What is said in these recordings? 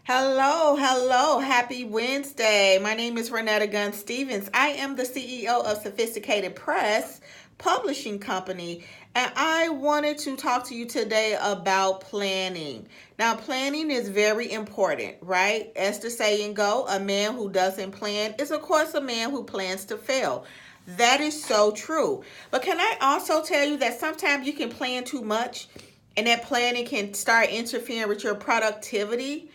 Hello, happy Wednesday. My name is Renetta Gunn Stevens. I am the CEO of Sophisticated Press Publishing Company, and I wanted to talk to you today about planning. Now, planning is very important, right? As the saying go, a man who doesn't plan is, of course, a man who plans to fail. That is so true. But can I also tell you that sometimes you can plan too much, and that planning can start interfering with your productivity?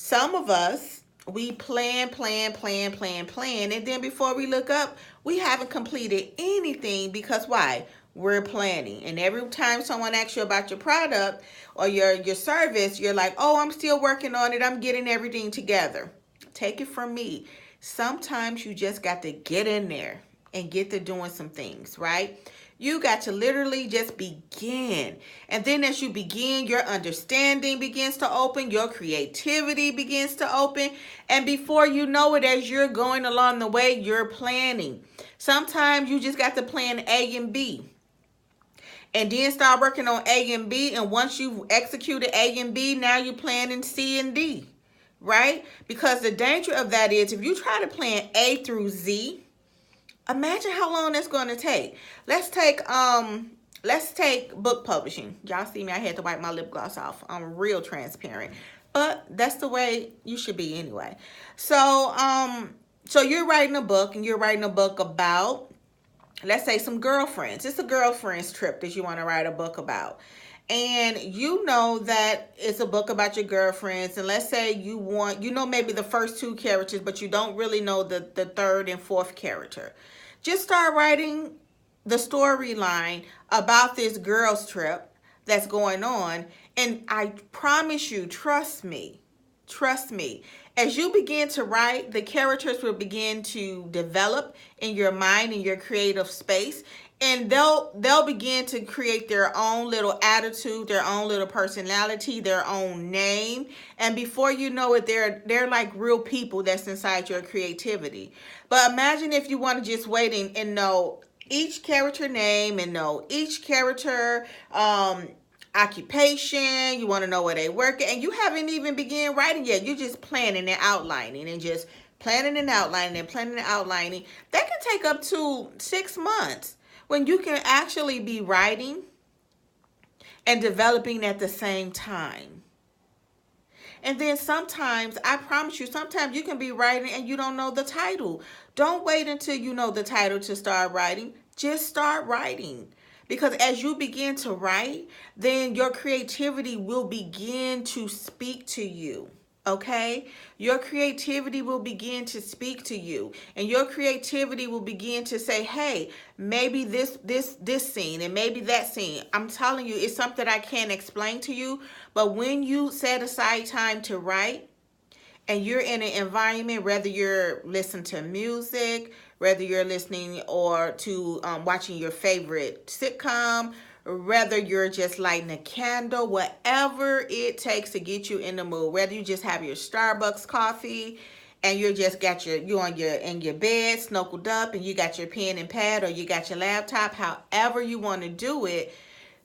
Some of us, we plan, and then before we look up, we haven't completed anything because why? We're planning. And every time someone asks you about your product or your service, you're like, oh, I'm still working on it. I'm getting everything together. Take it from me. Sometimes you just got to get in there and get to doing some things, right? You got to literally just begin. And then as you begin, your understanding begins to open, your creativity begins to open. And before you know it, as you're going along the way, you're planning. Sometimes you just got to plan A and B. And then start working on A and B. And once you've executed A and B, now you're planning C and D, right? Because the danger of that is if you try to plan A through Z, imagine how long that's going to take. Let's take book publishing. Y'all see me, I had to wipe my lip gloss off. I'm real transparent. But that's the way you should be anyway. So you're writing a book, and you're writing a book about, let's say, some girlfriends. It's a girlfriend's trip that you want to write a book about. And you know that it's a book about your girlfriends. And let's say maybe the first two characters, but you don't really know the third and fourth character. Just start writing the storyline about this girl's trip that's going on. And I promise you, trust me, as you begin to write, the characters will begin to develop in your mind, in your creative space, and they'll begin to create their own little attitude, their own little personality, their own name, and before you know it, they're like real people that's inside your creativity. But imagine if you want to just wait and know each character name and know each character occupation. You want to know where they work at, and you haven't even begun writing yet. You're just planning and outlining and just planning and outlining and planning and outlining. That can take up to 6 months when you can actually be writing and developing at the same time. And then sometimes, I promise you, sometimes you can be writing and you don't know the title. Don't wait until you know the title to start writing. Just start writing. Because as you begin to write, then your creativity will begin to speak to you. Okay? Your creativity will begin to speak to you. And your creativity will begin to say, hey, maybe this scene and maybe that scene. I'm telling you, it's something I can't explain to you. But when you set aside time to write, and you're in an environment, whether you're listening to music, whether you're listening or to watching your favorite sitcom, whether you're just lighting a candle, whatever it takes to get you in the mood, whether you just have your Starbucks coffee and you just got you in your bed snuggled up and you got your pen and pad or you got your laptop, however you want to do it,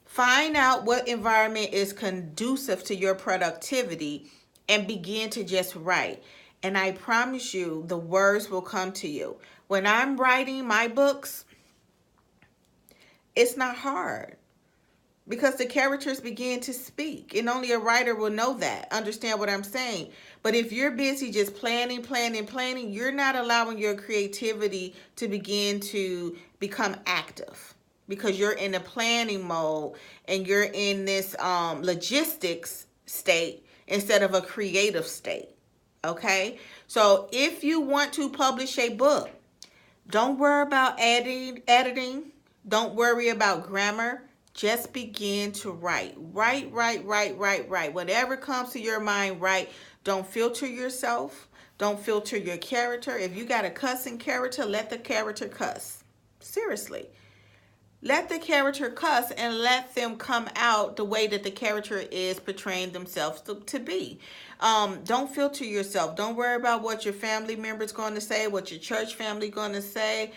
find out what environment is conducive to your productivity and begin to just write. And I promise you, the words will come to you. When I'm writing my books, it's not hard because the characters begin to speak. And only a writer will know that, understand what I'm saying. But if you're busy just planning, you're not allowing your creativity to begin to become active because you're in a planning mode and you're in this logistics state instead of a creative state. Okay? So if you want to publish a book, don't worry about editing. Don't worry about grammar. Just begin to write. Write. Whatever comes to your mind, write. Don't filter yourself. Don't filter your character. If you got a cussing character, let the character cuss. Seriously. Let the character cuss and let them come out the way that the character is portraying themselves to be. Don't filter yourself. Don't worry about what your family member's going to say, what your church family going to say.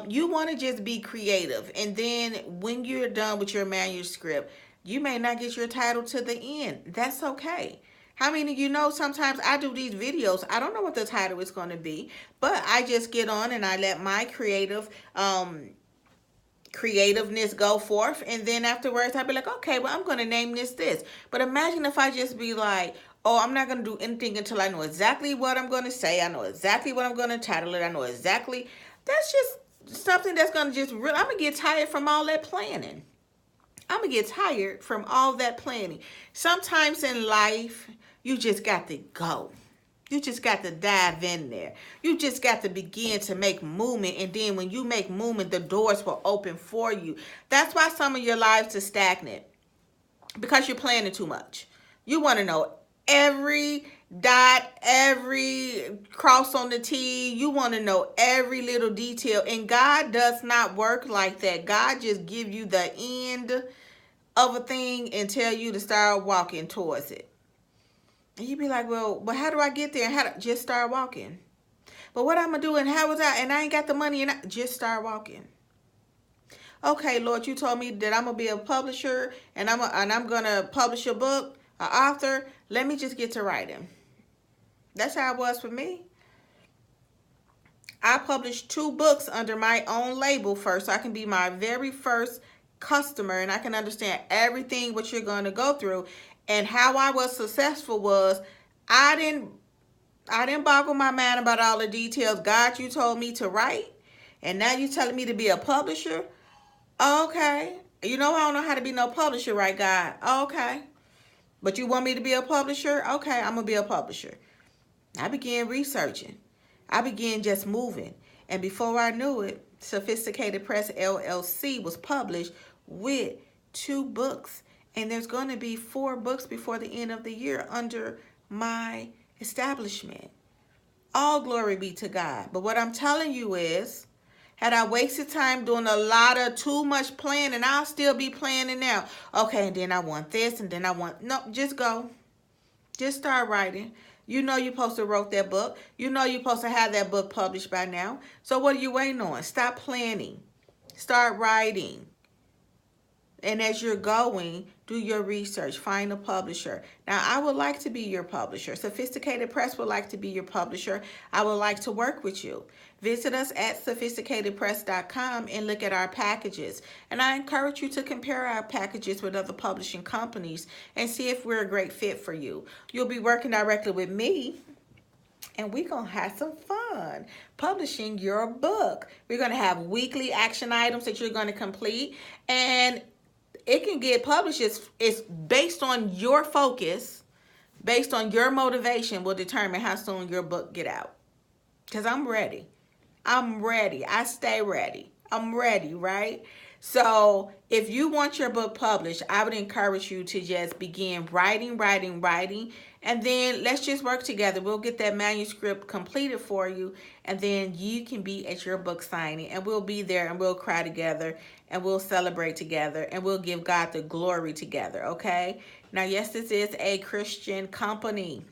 You want to just be creative. And then when you're done with your manuscript, you may not get your title to the end. That's okay. How many of you know sometimes I do these videos, I don't know what the title is going to be, but I just get on and I let my creativeness go forth, and then afterwards I'd be like, okay, well, I'm going to name this. But imagine if I just be like, oh, I'm not going to do anything until I know exactly what I'm going to say. I know exactly what I'm going to title it. I know exactly. That's just something that's going to just really, I'm going to get tired from all that planning. I'm going to get tired from all that planning. Sometimes in life, you just got to go. You just got to dive in there. You just got to begin to make movement. And then when you make movement, the doors will open for you. That's why some of your lives are stagnant. Because you're planning too much. You want to know every dot, every cross on the T. You want to know every little detail. And God does not work like that. God just give you the end of a thing and tell you to start walking towards it. And you'd be like, well, but how do I get there? And how just start walking. But what I'm going to do, and how was I? And I ain't got the money, and just start walking. Okay, Lord, you told me that I'm going to be a publisher, and I'm going to publish a book, an author. Let me just get to writing. That's how it was for me. I published 2 books under my own label first, so I can be my very first customer, and I can understand everything what you're going to go through. And how I was successful was I didn't boggle my mind about all the details. God, you told me to write, and now you telling me to be a publisher. Okay. You know I don't know how to be no publisher, right, God? Okay. But you want me to be a publisher? Okay, I'm going to be a publisher. I began researching. I began just moving. And before I knew it, Sophisticated Press LLC was published with 2 books. And there's going to be 4 books before the end of the year under my establishment. All glory be to God. But what I'm telling you is, had I wasted time doing a lot of too much planning, I'll still be planning now. Okay, and then I want this, and then I want... No, just go. Just start writing. You know you're supposed to wrote that book. You know you're supposed to have that book published by now. So what are you waiting on? Stop planning. Start writing. And as you're going, do your research. Find a publisher. Now, I would like to be your publisher. Sophisticated Press would like to be your publisher. I would like to work with you. Visit us at sophisticatedpress.com and look at our packages. And I encourage you to compare our packages with other publishing companies and see if we're a great fit for you. You'll be working directly with me, and we're going to have some fun publishing your book. We're going to have weekly action items that you're going to complete, and it can get published. It's based on your focus, based on your motivation will determine how soon your book get out. Because I'm ready. I'm ready. I stay ready. I'm ready, right? So if you want your book published, I would encourage you to just begin writing, and then let's just work together. We'll get that manuscript completed for you, and then you can be at your book signing, and we'll be there, and we'll cry together, and we'll celebrate together, and we'll give God the glory together, okay? Now, yes, this is a Christian company,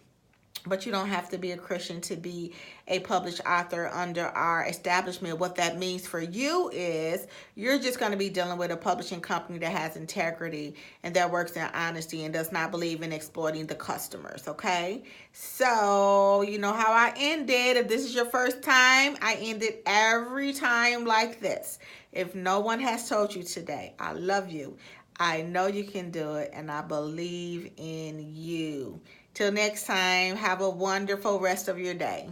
but you don't have to be a Christian to be a published author under our establishment. What that means for you is you're just going to be dealing with a publishing company that has integrity and that works in honesty and does not believe in exploiting the customers, okay? So, you know how I end it. If this is your first time, I end it every time like this. If no one has told you today, I love you, I know you can do it, and I believe in you. Till next time, have a wonderful rest of your day.